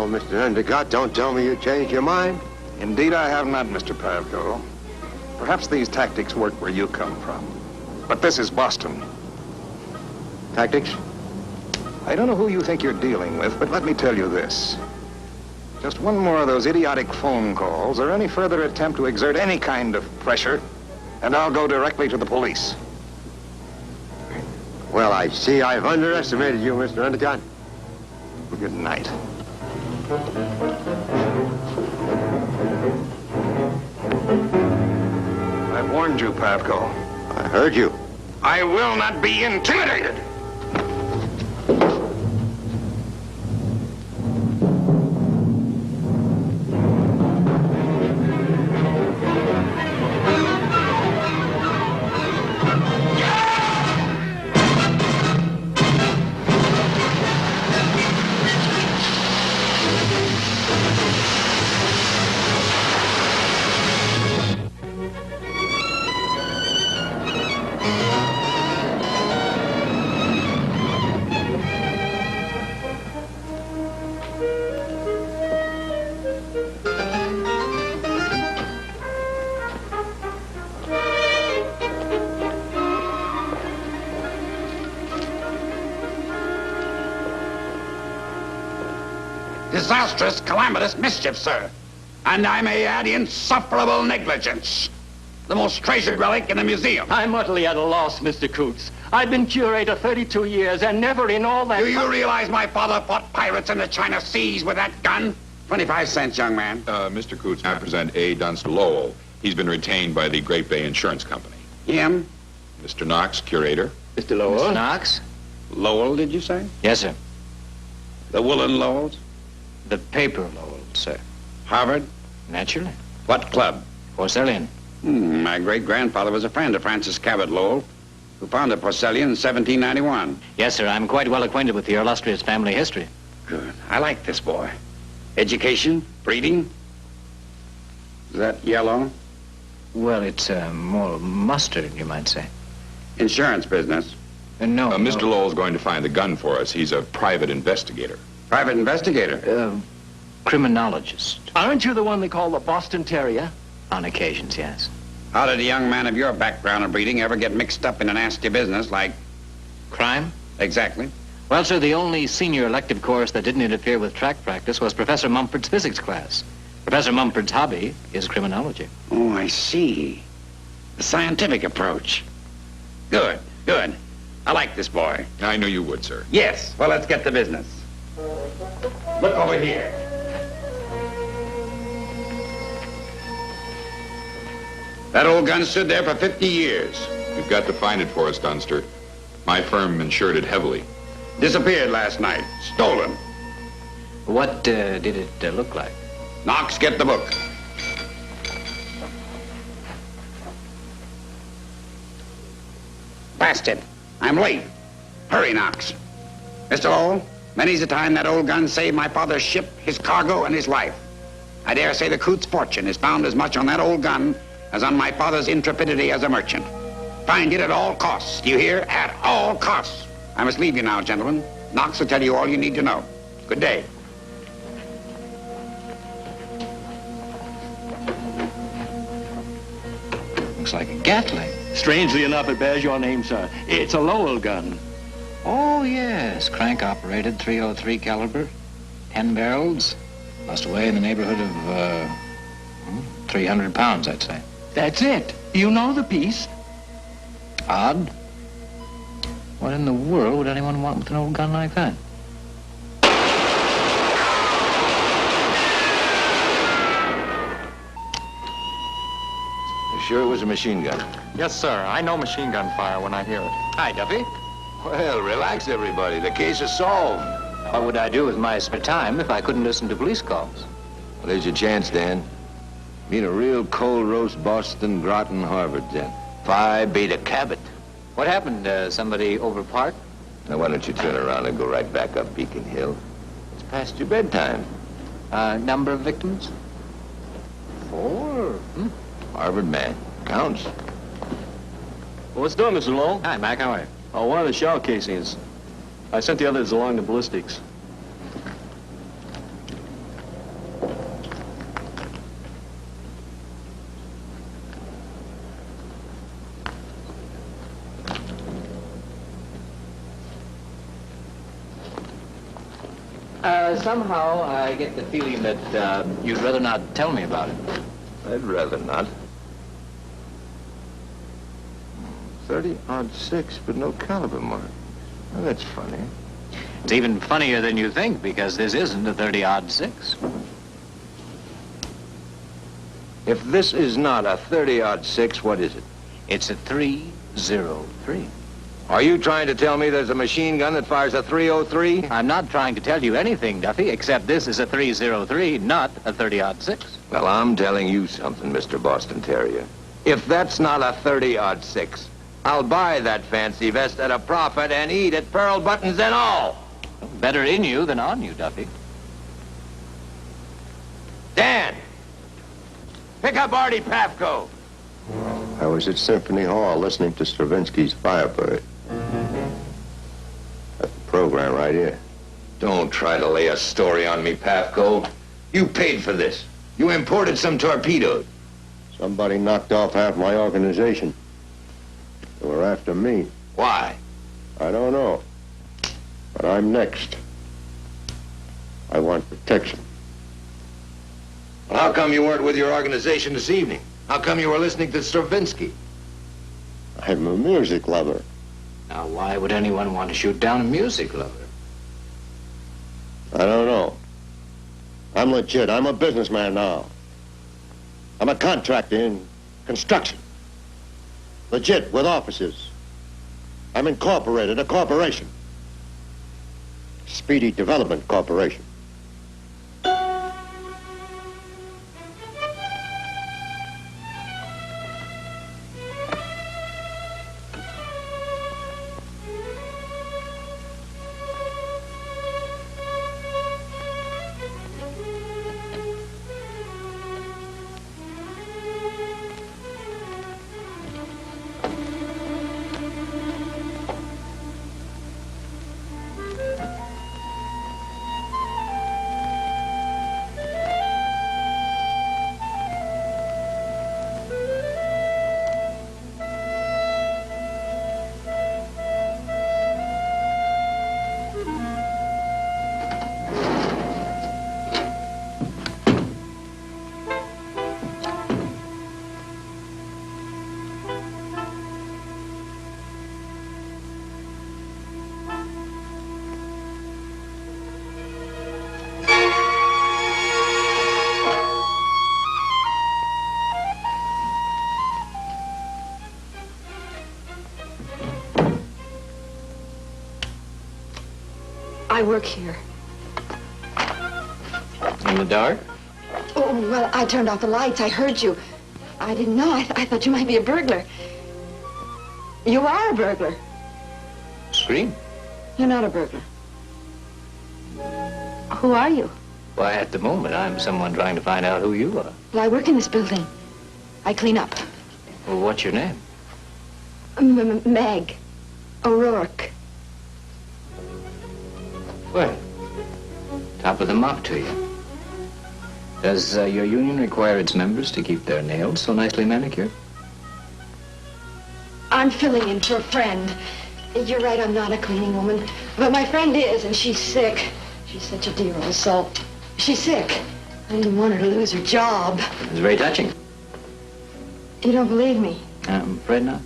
Oh, Mr. Endicott, don't tell me you changed your mind. Indeed, I have not, Mr. Pavko. Perhaps these tactics work where you come from. But this is Boston. Tactics? I don't know who you think you're dealing with, but let me tell you this. Just one more of those idiotic phone calls or any further attempt to exert any kind of pressure, and I'll go directly to the police. Well, I see I've underestimated you, Mr. Endicott. Good night. I warned you, Pavko. I heard you. I will not be intimidated. Disastrous, calamitous mischief, sir. And I may add insufferable negligence. The most treasured relic in the museum. I'm utterly at a loss, Mr. Coots. I've been curator 32 years and never in all that... Do you realize my father fought pirates in the China Seas with that gun? 25 cents, young man. Mr. Coots, I present A. Dunst Lowell. He's been retained by the Great Bay Insurance Company. Him? Mr. Knox, curator. Mr. Lowell? Mr. Knox? Lowell, did you say? Yes, sir. The woolen Lowells? The paper Lowell, sir. Harvard? Naturally. What club? Porcellian. My great-grandfather was a friend of Francis Cabot Lowell, who founded Porcellian in 1791. Yes, sir. I'm quite well acquainted with your illustrious family history. Good. I like this boy. Education? Breeding? Is that yellow? Well, it's more mustard, you might say. Insurance business. No. Mr. Lowell's going to find the gun for us. He's a private investigator. Private investigator? Criminologist. Aren't you the one they call the Boston Terrier? On occasions, yes. How did a young man of your background and breeding ever get mixed up in a nasty business like... Crime? Exactly. Well, sir, the only senior elective course that didn't interfere with track practice was Professor Mumford's physics class. Professor Mumford's hobby is criminology. Oh, I see. The scientific approach. Good, good. I like this boy. I knew you would, sir. Yes. Well, let's get to business. Look over here. That old gun stood there for 50 years. You've got to find it for us, Dunster. My firm insured it heavily. Disappeared last night. Stolen. What did it look like? Knox, get the book. Bastard. I'm late. Hurry, Knox. Mr. Lowell, many's the time that old gun saved my father's ship, his cargo, and his life. I dare say the Coots' fortune is found as much on that old gun as on my father's intrepidity as a merchant. Find it at all costs. Do you hear? At all costs. I must leave you now, gentlemen. Knox will tell you all you need to know. Good day. Looks like a Gatling. Strangely enough, it bears your name, sir. It's a Lowell gun. Oh, yes. Crank-operated, .303 caliber, 10 barrels. Must weigh in the neighborhood of, 300 pounds, I'd say. That's it. You know the piece. Odd. What in the world would anyone want with an old gun like that? You sure it was a machine gun? Yes, sir. I know machine gun fire when I hear it. Hi, Duffy. Well, relax, everybody. The case is solved. What would I do with my spare time if I couldn't listen to police calls? Well, there's your chance, Dan. Meet a real cold roast Boston Groton Harvard gent. Phi Beta Cabot. What happened? Somebody overparked? Now, why don't you turn around and go right back up Beacon Hill? It's past your bedtime. Number of victims? 4. Harvard man. Counts. Well, what's doing, Mr. Lowell? Hi, Mac. How are you? Oh, one of the shell casings. I sent the others along to ballistics. Somehow I get the feeling that you'd rather not tell me about it. I'd rather not. 30-06, but no caliber mark. Well, that's funny. It's even funnier than you think, because this isn't a 30-06. If this is not a 30-06, what is it? It's a 303. Are you trying to tell me there's a machine gun that fires a 303? I'm not trying to tell you anything, Duffy, except this is a 303, not a 30-06. Well, I'm telling you something, Mr. Boston Terrier. If that's not a 30-06, I'll buy that fancy vest at a profit and eat it, pearl buttons and all. Better in you than on you, Duffy. Dan! Pick up Artie Pafko. I was at Symphony Hall listening to Stravinsky's Firebird. That's the program right here. Don't try to lay a story on me, Pafko. You paid for this. You imported some torpedoes. Somebody knocked off half my organization. They were after me. Why? I don't know. But I'm next. I want protection. Well, how come you weren't with your organization this evening? How come you were listening to Stravinsky? I'm a music lover. Now, why would anyone want to shoot down a music lover? I don't know. I'm legit. I'm a businessman now. I'm a contractor in construction. Legit, with offices. I'm incorporated, a corporation. Speedy Development Corporation. I work here. In the dark? Oh, well, I turned off the lights. I heard you. I didn't know. I thought you might be a burglar. You are a burglar. Scream. You're not a burglar. Who are you? Why, at the moment, I'm someone trying to find out who you are. Well, I work in this building. I clean up. Well, what's your name? Meg. O'Rourke. Well, top of the mop to you. Does your union require its members to keep their nails so nicely manicured? I'm filling in for a friend. You're right, I'm not a cleaning woman. But my friend is, and she's sick. She's such a dear old soul. She's sick. I didn't want her to lose her job. It's very touching. You don't believe me? I'm afraid not.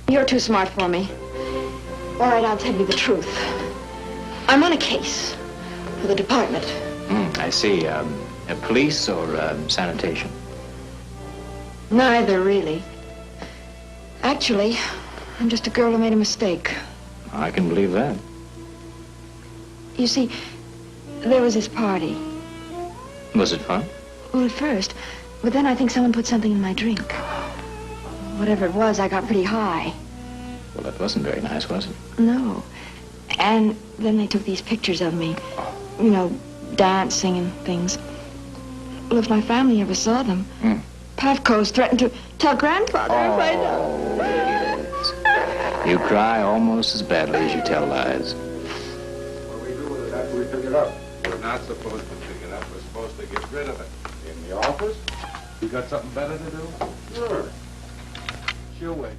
You're too smart for me. All right, I'll tell you the truth. I'm on a case for the department. I see. Police or sanitation? Neither, really. Actually, I'm just a girl who made a mistake. I can believe that. You see, there was this party. Was it fun? Well, at first. But then I think someone put something in my drink. Whatever it was, I got pretty high. Well, that wasn't very nice, was it? No. And then they took these pictures of me. You know, dancing and things. Well, if my family ever saw them, Pavko's threatened to tell Grandfather if I don't. Yes. You cry almost as badly as you tell lies. What do we do with it after we pick it up? We're not supposed to pick it up. We're supposed to get rid of it. In the office? You got something better to do? Sure. She'll wait.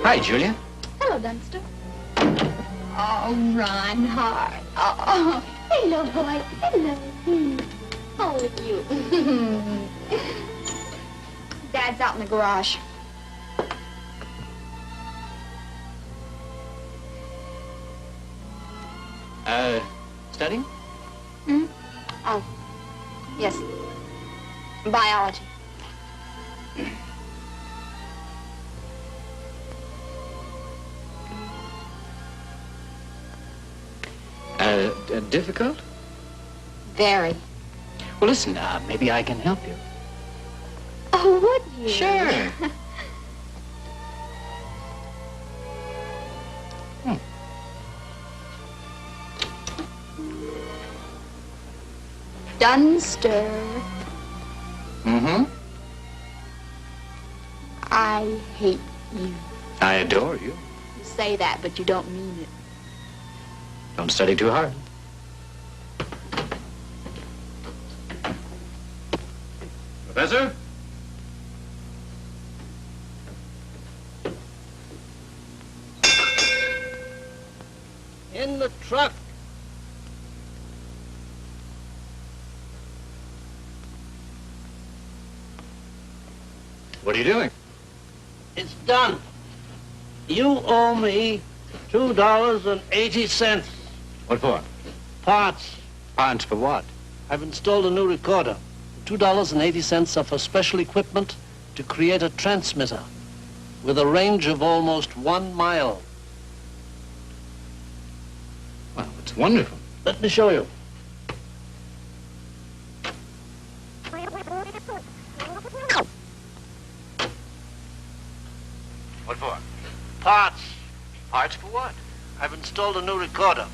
Hi, Julia. Hello, Dunster. Oh, Reinhardt. Oh, hello, boy. Hello. How are you? Dad's out in the garage. Studying? Hmm? Oh, yes. Biology. Difficult? Very. Well, listen, maybe I can help you. Oh, would you? Sure. Dunster. Mm-hmm. I hate you. I adore you. You say that, but you don't mean it. Don't study too hard. Professor? In the truck. What are you doing? It's done. You owe me $2.80. What for? Parts. Parts for what? I've installed a new recorder. $2.80 are for special equipment to create a transmitter with a range of almost 1 mile. Well, it's wonderful. Let me show you. What for? Parts. Parts for what? I've installed a new recorder.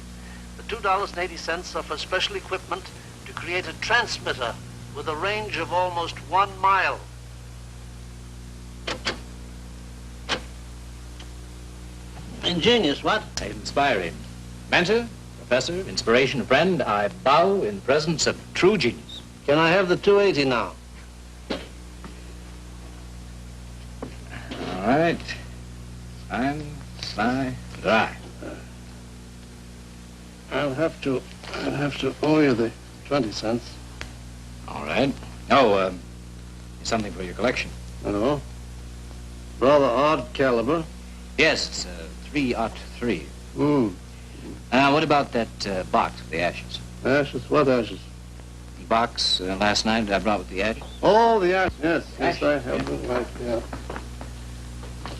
The $2.80 are for special equipment to create a transmitter with a range of almost 1 mile. Ingenious, what? Inspiring. Mentor, professor, inspiration, friend, I bow in presence of true genius. Can I have the 280 now? All right. Sign, dry. I'll have to owe you the 20 cents. All right. Oh, something for your collection. Oh. Rather odd caliber. Yes, it's 303. Hmm. What about that box with the ashes? Ashes? What ashes? The box last night I brought with the ashes? Oh, the ashes. Yes, yes, I have them right here.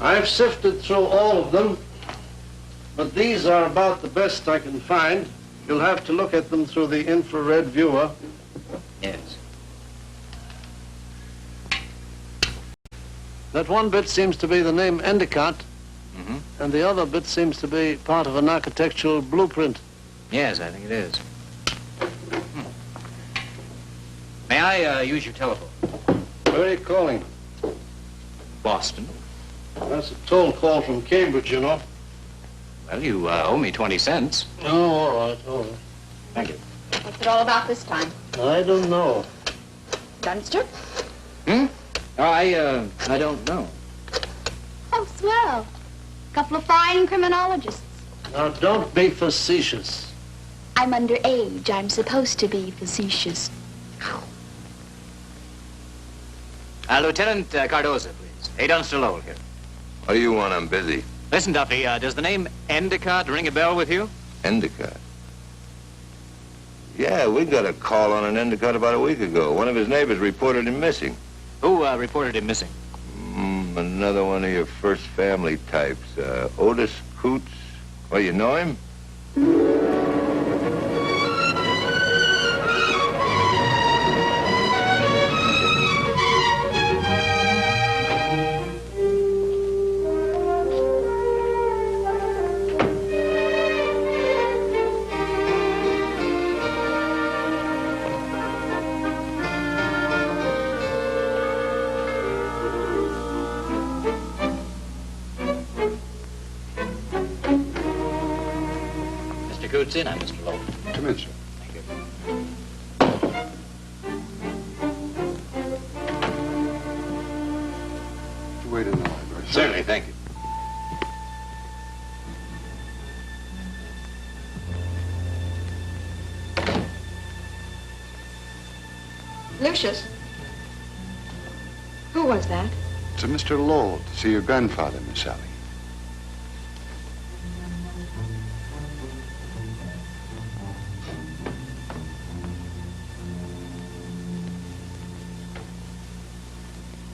I've sifted through all of them, but these are about the best I can find. You'll have to look at them through the infrared viewer. Yes. That one bit seems to be the name Endicott, Mm-hmm. and the other bit seems to be part of an architectural blueprint. Yes, I think it is. May I use your telephone? Where are you calling? Boston. That's a toll call from Cambridge, you know. Well, you owe me 20 cents. Oh, all right, all right. Thank you. What's it all about this time? I don't know. Dunster? Hmm? Oh, I don't know. Oh, swell. Couple of fine criminologists. Now, don't be facetious. I'm underage. I'm supposed to be facetious. Lieutenant Cardoza, please. Hey, Dunster Lowell here. What do you want? I'm busy. Listen, Duffy, does the name Endicott ring a bell with you? Endicott? Yeah, we got a call on an Endicott about a week ago. One of his neighbors reported him missing. Who reported him missing? Another one of your first family types. Otis Coots. Well, you know him? Coots in, I'm Mr. Lowell. Come in, sir. Thank you. Wait in the library. Certainly, thank you. Lucius? Who was that? It's a Mr. Lowell to see your grandfather, Miss Sally.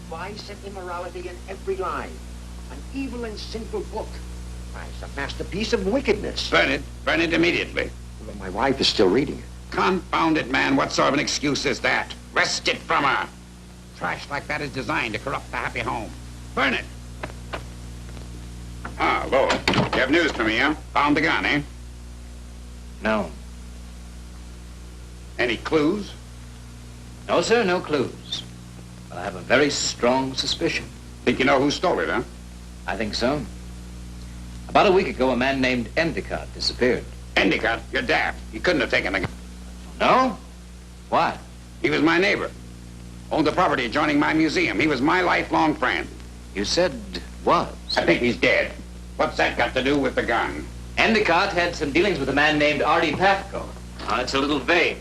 Why set immorality in every line? An evil and sinful book. Why, it's a masterpiece of wickedness. Burn it. Burn it immediately. But my wife is still reading it. Confound it, man. What sort of an excuse is that? Wrest it from her. Trash like that is designed to corrupt the happy home. Burn it. Ah, Lowell. You have news for me, huh? Found the gun, eh? No. Any clues? No, sir, no clues. But I have a very strong suspicion. Think you know who stole it, huh? I think so. About a week ago, a man named Endicott disappeared. Endicott? You're daft. He couldn't have taken the gun. No? Why? He was my neighbor. Owned the property adjoining my museum. He was my lifelong friend. You said was. I think he's dead. What's that got to do with the gun? Endicott had some dealings with a man named Artie Pafko. It's a little vague.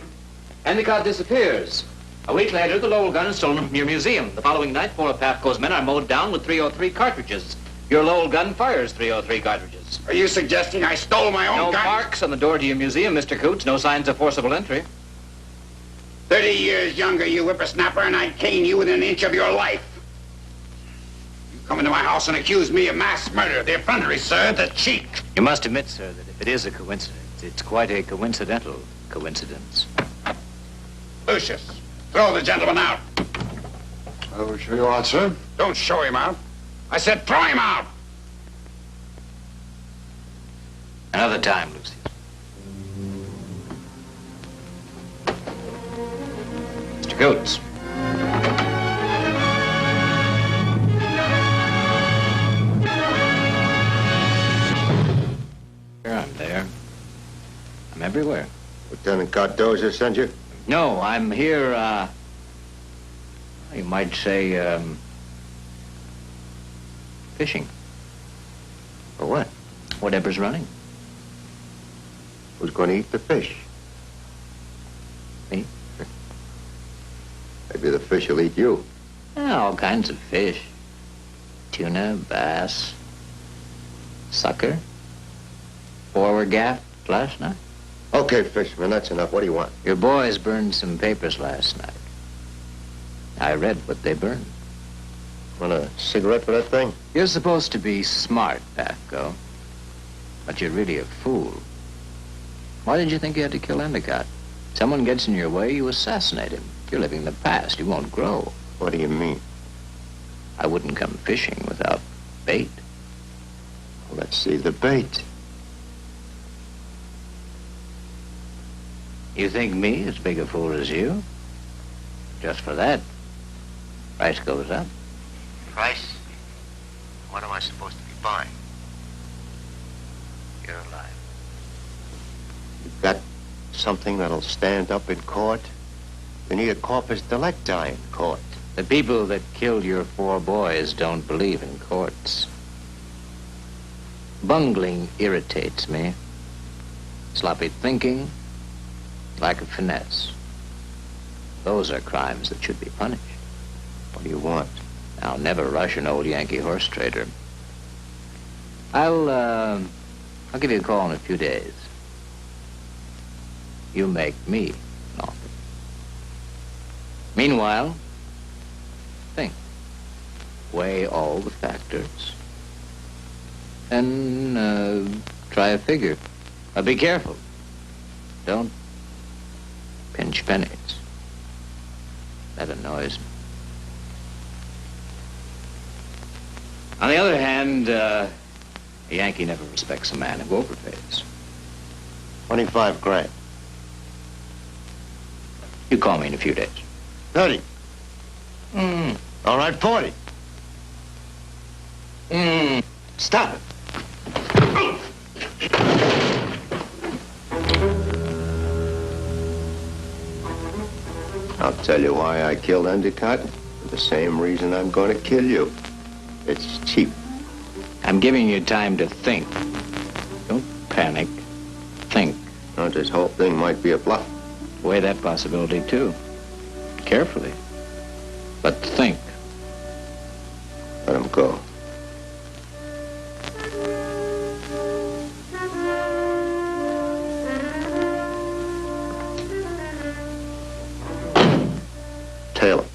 Endicott disappears. A week later, the Lowell gun is stolen from your museum. The following night, 4 of Pafko's men are mowed down with .303 cartridges. Your Lowell gun fires .303 cartridges. Are you suggesting I stole my own gun? No marks on the door to your museum, Mr. Coots. No signs of forcible entry. 30 years younger, you whippersnapper, and I'd cane you within an inch of your life. You come into my house and accuse me of mass murder. The effrontery, sir, the cheek. You must admit, sir, that if it is a coincidence, it's quite a coincidental coincidence. Lucius, throw the gentleman out. I will show you out, sir. Don't show him out. I said throw him out. Another time, Lucius. Mr. Coots. Here, I'm there. I'm everywhere. Lieutenant Cardoza sent you? No, I'm here, you might say, fishing. For what? Whatever's running. Who's going to eat the fish? Me? Maybe the fish will eat you. All kinds of fish. Tuna, bass, sucker. 4 were gaffed last night. Okay, fisherman, that's enough. What do you want? Your boys burned some papers last night. I read what they burned. Want a cigarette for that thing? You're supposed to be smart, Pafko. But you're really a fool. Why did you think you had to kill Endicott? Someone gets in your way, you assassinate him. You're living in the past. You won't grow. What do you mean? I wouldn't come fishing without bait. Well, let's see the bait. You think me as big a fool as you? Just for that, price goes up. Price? What am I supposed to be buying? You're alive. You've got something that'll stand up in court? You need a corpus delicti in court. The people that killed your 4 boys don't believe in courts. Bungling irritates me. Sloppy thinking, lack of finesse. Those are crimes that should be punished. What do you want? I'll never rush an old Yankee horse trader. I'll give you a call in a few days. You make me an offer. Meanwhile, think. Weigh all the factors. And, try a figure. Be careful. Don't pinch pennies. That annoys me. On the other hand, a Yankee never respects a man who overpays. 25 grand. You call me in a few days. 30. All right, 40. Stop it. I'll tell you why I killed Endicott. For the same reason I'm going to kill you. It's cheap. I'm giving you time to think. Don't panic. Think. This whole thing might be a bluff. Weigh that possibility, too. Carefully. But think. Let him go. Tail him.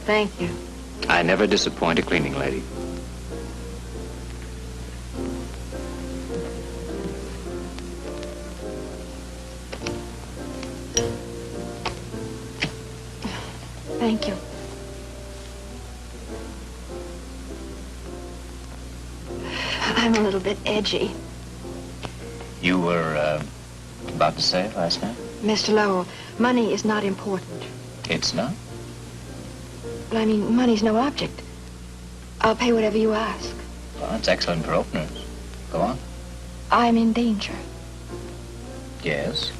Thank you. I never disappoint a cleaning lady. Thank you. I'm a little bit edgy. You were about to say it last night? Mr. Lowell, money is not important. It's not? Well, I mean, money's no object. I'll pay whatever you ask. Well, that's excellent for openers. Go on. I'm in danger. Yes?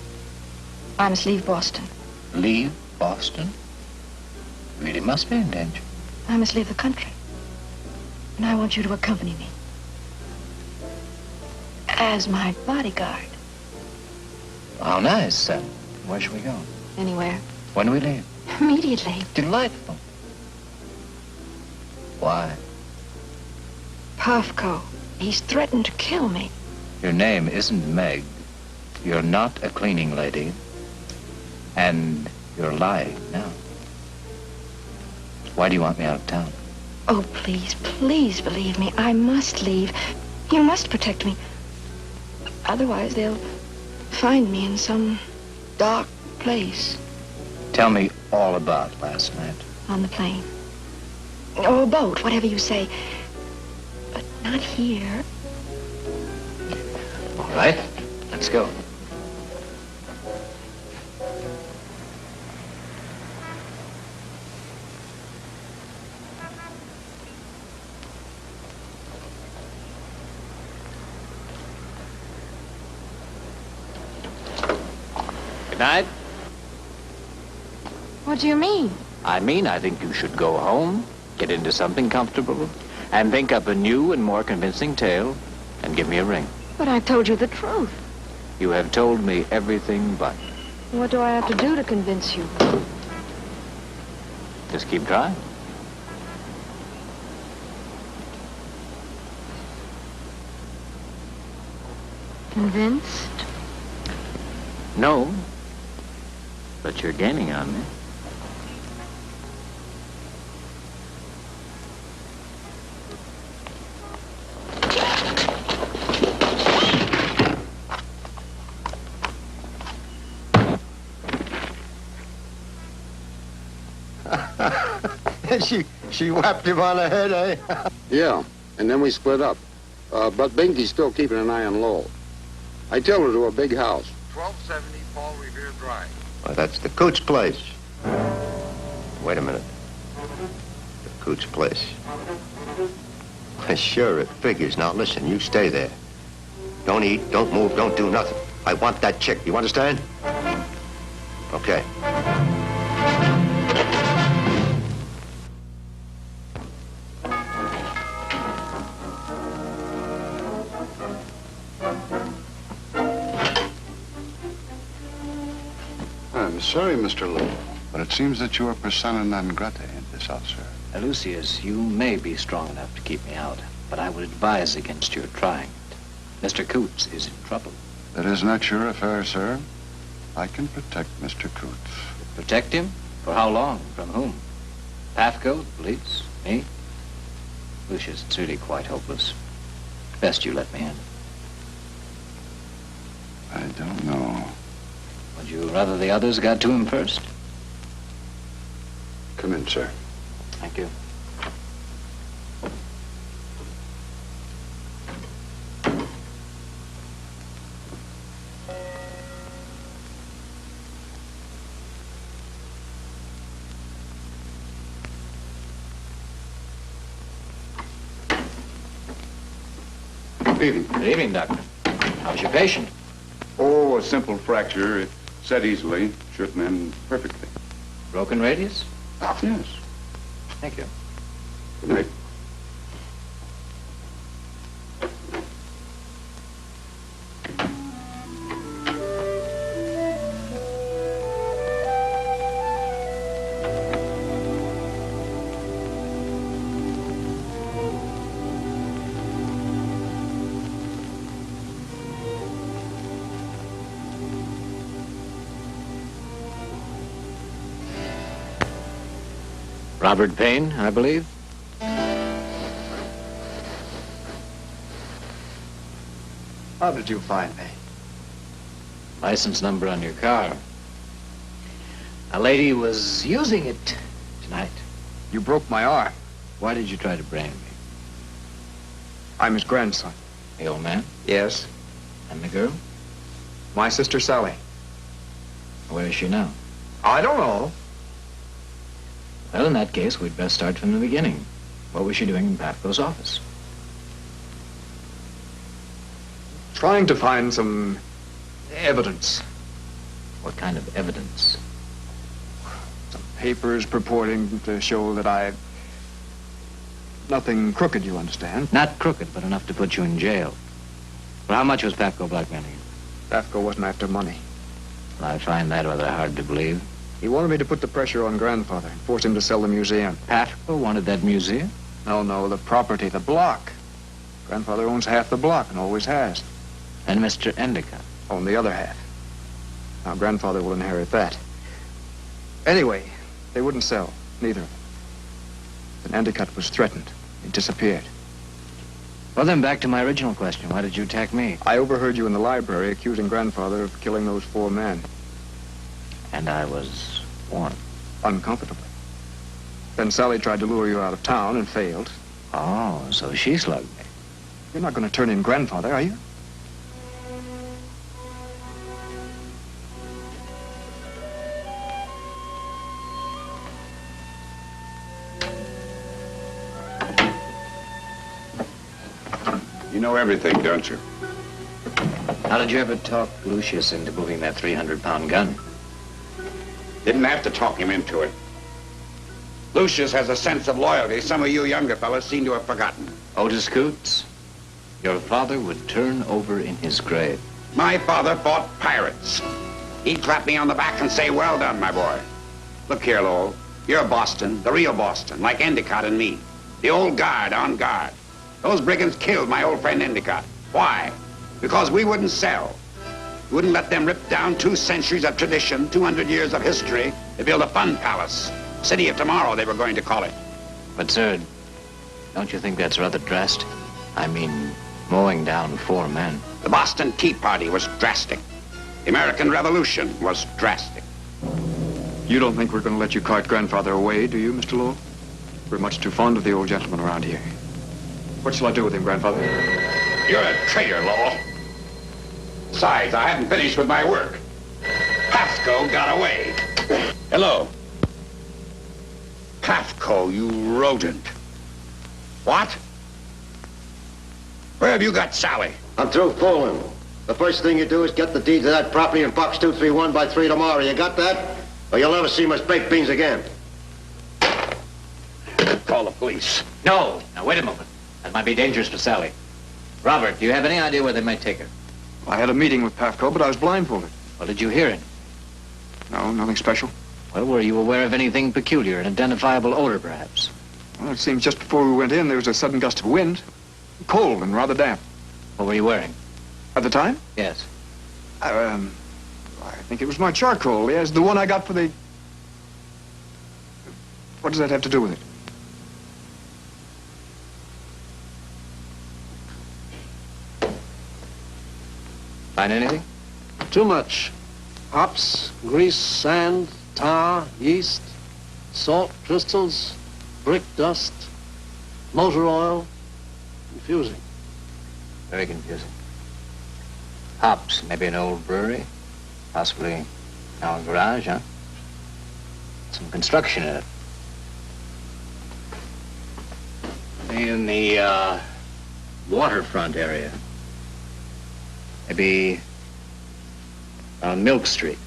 I must leave Boston. Leave Boston? You really must be in danger. I must leave the country. And I want you to accompany me. As my bodyguard. How nice. Where shall we go? Anywhere. When do we leave? Immediately. Delightful. Why? Puffco. He's threatened to kill me. Your name isn't Meg. You're not a cleaning lady. And you're lying now. Why do you want me out of town? Oh, please, please believe me. I must leave. You must protect me. Otherwise, they'll find me in some dark place. Tell me all about last night. On the plane. Or a boat, whatever you say. But not here. All right, let's go. Good night. What do you mean? I mean, I think you should go home, get into something comfortable, and think up a new and more convincing tale, and give me a ring. But I told you the truth. You have told me everything but. What do I have to do to convince you? Just keep trying. Convinced? No, but you're gaining on me. She whapped him on the head, eh? Yeah, and then we split up. But Binky's still keeping an eye on Lowell. I tell her to a big house. 1270 Paul Revere Drive. Well, that's the Coots place. Wait a minute. The Coots place. Sure, it figures. Now, listen, you stay there. Don't eat, don't move, don't do nothing. I want that chick. You understand? Okay. I'm sorry, Mr. Lowell, but it seems that you are persona non grata in this house, sir. Lucius, you may be strong enough to keep me out, but I would advise against your trying it. Mr. Coots is in trouble. That is not your affair, sir. I can protect Mr. Coots. Protect him? For how long? From whom? Pafko, the police, me? Lucius, it's really quite hopeless. Best you let me in. I don't know. Would you rather the others got to him first? Come in, sir. Thank you. Good evening. Good evening, Doctor. How's your patient? Oh, a simple fracture. It set easily. Should mend perfectly. Broken radius? Yes. Thank you. Good night. Robert Payne, I believe. How did you find me? License number on your car. A lady was using it tonight. You broke my arm. Why did you try to brain me? I'm his grandson. The old man? Yes. And the girl? My sister Sally. Where is she now? I don't know. Well, in that case, we'd best start from the beginning. What was she doing in Pafko's office? Trying to find some evidence. What kind of evidence? Some papers purporting to show that I've... Nothing crooked, you understand? Not crooked, but enough to put you in jail. Well, how much was Pafko blackmailing you? Pafko wasn't after money. Well, I find that rather hard to believe. He wanted me to put the pressure on Grandfather and force him to sell the museum. Pafko wanted that museum? No, the property, the block. Grandfather owns half the block and always has. And Mr. Endicott? Owned the other half. Now, Grandfather will inherit that. Anyway, they wouldn't sell, neither of them. Then Endicott was threatened. He disappeared. Well, then, back to my original question. Why did you attack me? I overheard you in the library accusing Grandfather of killing those 4 men. And I was warned. Uncomfortably. Then Sally tried to lure you out of town and failed. Oh, so she slugged me. You're not going to turn in Grandfather, are you? You know everything, don't you? How did you ever talk Lucius into moving that 300-pound gun? Didn't have to talk him into it. Lucius has a sense of loyalty some of you younger fellas seem to have forgotten. Otis Coots, your father would turn over in his grave. My father fought pirates. He'd clap me on the back and say, well done, my boy. Look here, Lowell. You're Boston, the real Boston, like Endicott and me. The old guard on guard. Those brigands killed my old friend Endicott. Why? Because we wouldn't sell. We wouldn't let them rip down 2 centuries of tradition, 200 years of history, to build a fun palace. City of Tomorrow, they were going to call it. But, sir, don't you think that's rather drastic? I mean, mowing down 4 men. The Boston Tea Party was drastic. The American Revolution was drastic. You don't think we're going to let you cart Grandfather away, do you, Mr. Lowell? We're much too fond of the old gentleman around here. What shall I do with him, Grandfather? You're a traitor, Lowell. Besides, I haven't finished with my work. Pafko got away. Hello. Pafko, you rodent. What? Where have you got Sally? I'm through fooling. The first thing you do is get the deeds of that property in box 231 by 3 tomorrow. You got that? Or you'll never see much baked beans again. Call the police. No. Now, wait a moment. That might be dangerous for Sally. Robert, do you have any idea where they might take her? I had a meeting with Pafko, but I was blindfolded. Well, did you hear it? No, nothing special. Well, were you aware of anything peculiar, an identifiable odor, perhaps? Well, it seems just before we went in, there was a sudden gust of wind. Cold and rather damp. What were you wearing? At the time? Yes. I think it was my charcoal. Yes, the one I got for the... What does that have to do with it? Find anything? Too much. Hops, grease, sand, tar, yeast, salt crystals, brick dust, motor oil. Confusing. Very confusing. Hops, maybe an old brewery. Possibly our garage, huh? Some construction in it. In the waterfront area. Maybe on Milk Street.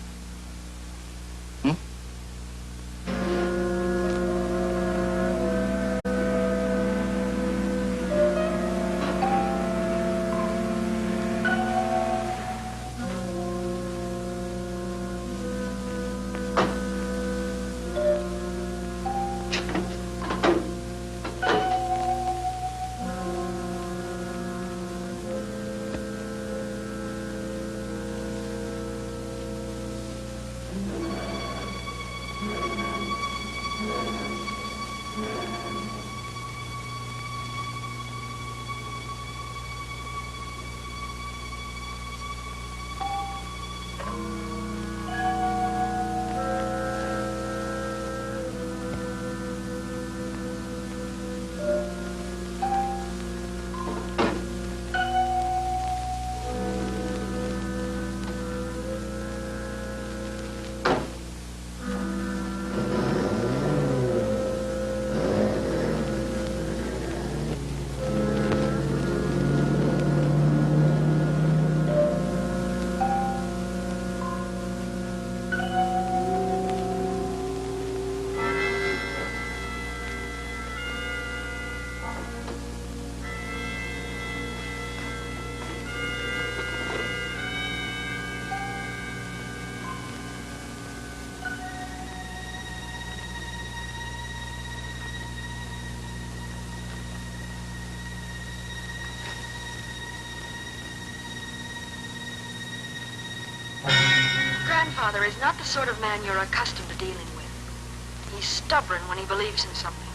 Grandfather is not the sort of man you're accustomed to dealing with. He's stubborn when he believes in something.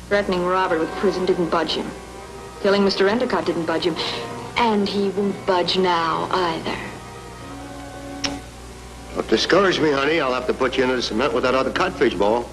Threatening Robert with prison didn't budge him. Killing Mr. Endicott didn't budge him. And he won't budge now, either. Don't discourage me, honey. I'll have to put you into the cement with that other codfish ball.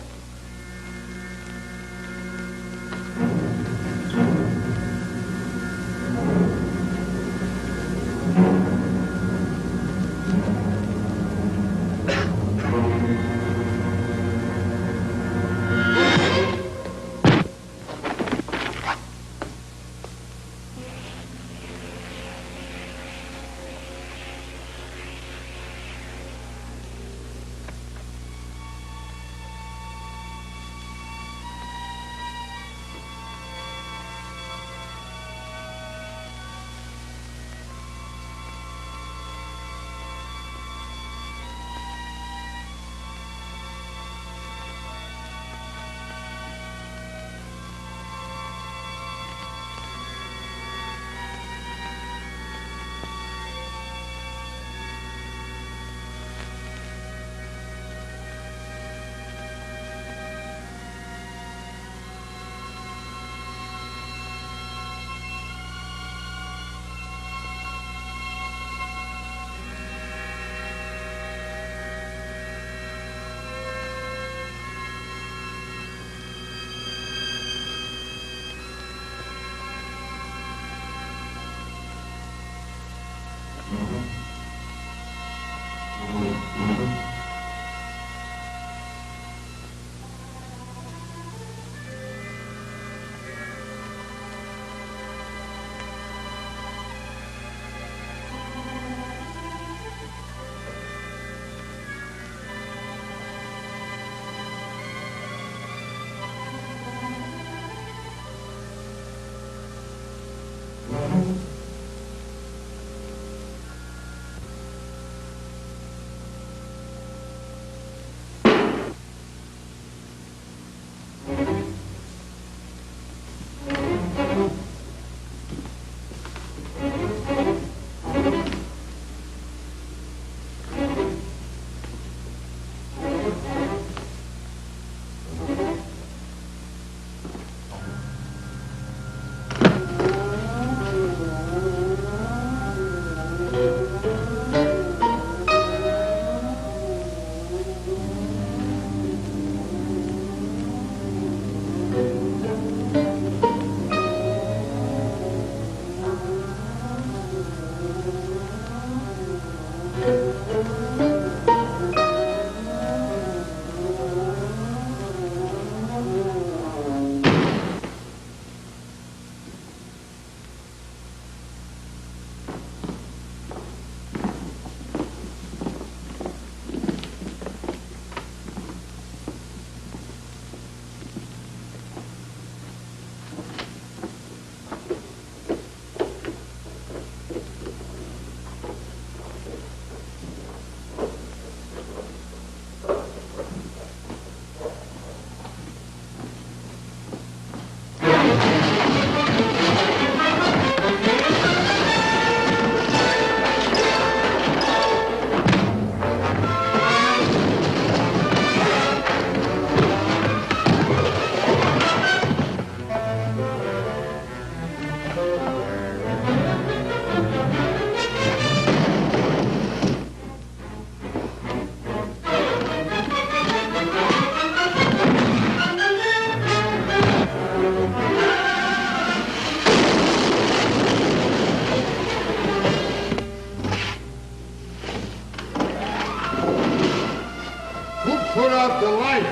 Put out the light.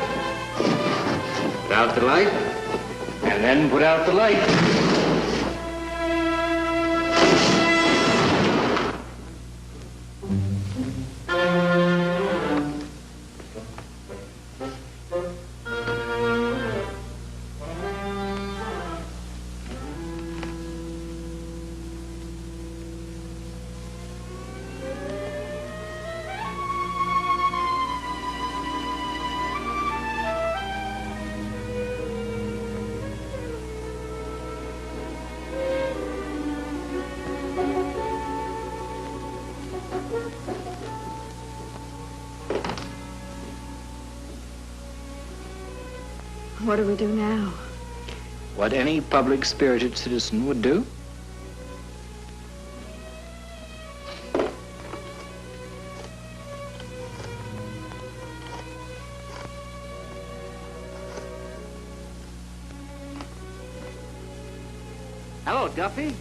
Put out the light, and then put out the light. What do we do now? What any public-spirited citizen would do. Hello, Duffy.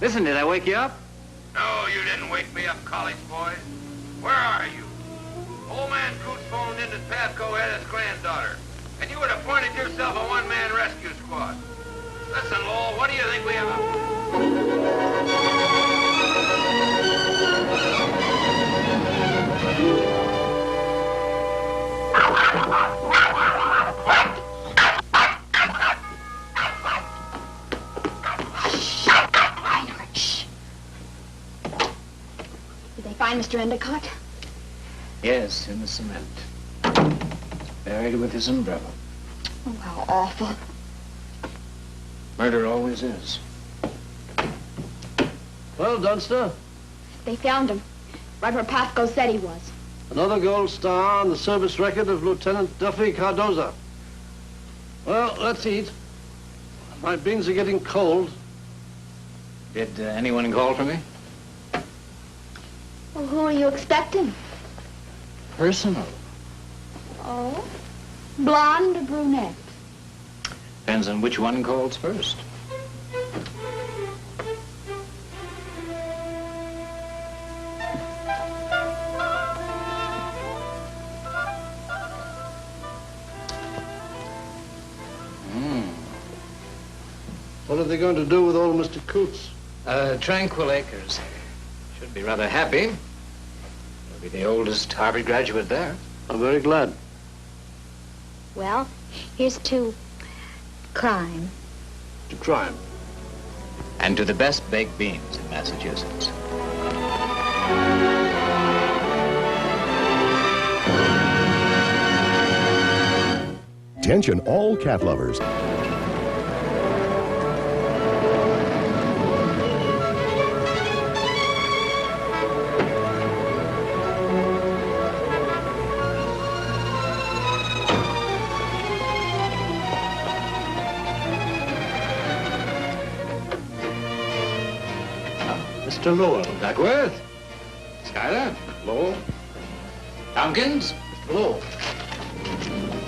Listen, did I wake you up? No, you didn't wake me up, college boy. Where are you? Old man Coots phoned in that Pavco had his granddaughter, and you would have appointed yourself a one-man rescue squad. Listen, Lowell, what do you think we have Did they find Mr. Endicott? Yes, in the cement. Buried with his umbrella. Oh, how awful. Murder always is. Well, Dunster, They found him. Right where Pafko said he was. another gold star on the service record of Lieutenant Duffy Cardoza. Well, let's eat. My beans are getting cold. Did anyone call for me? Well, who are you expecting? Personal. Oh? Blonde or brunette? Depends on which one calls first. What are they going to do with old Mr. Coots? Tranquil Acres. Should be rather happy. He'll be the oldest Harvard graduate there. I'm very glad. Well, here's to crime. To crime. And to the best baked beans in Massachusetts. Attention all cat lovers. Mr. Lowell. Duckworth. Schuyler. Lowell. Tompkins. Lowell.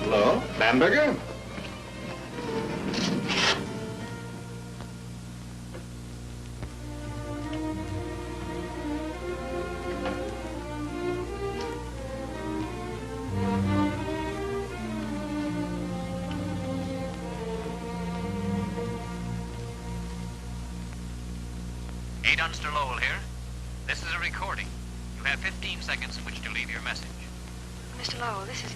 Lowell. Bamberger. Dunster Lowell here. This is a recording. You have 15 seconds in which to leave your message. Mr. Lowell, this is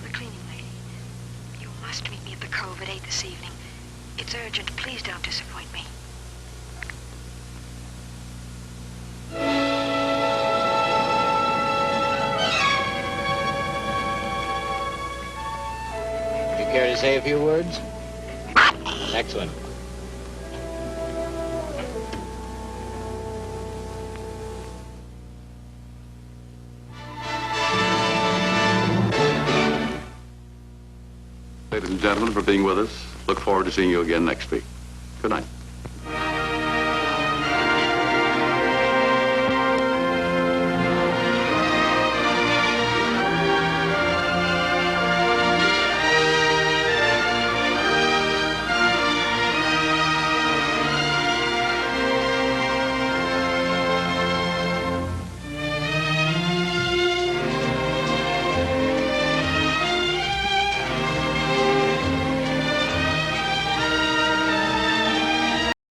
the cleaning lady. You must meet me at the Cove at 8 this evening. It's urgent. Please don't disappoint me. Would you care to say a few words? Excellent. Ladies and gentlemen, for being with us. Look forward to seeing you again next week. Good night.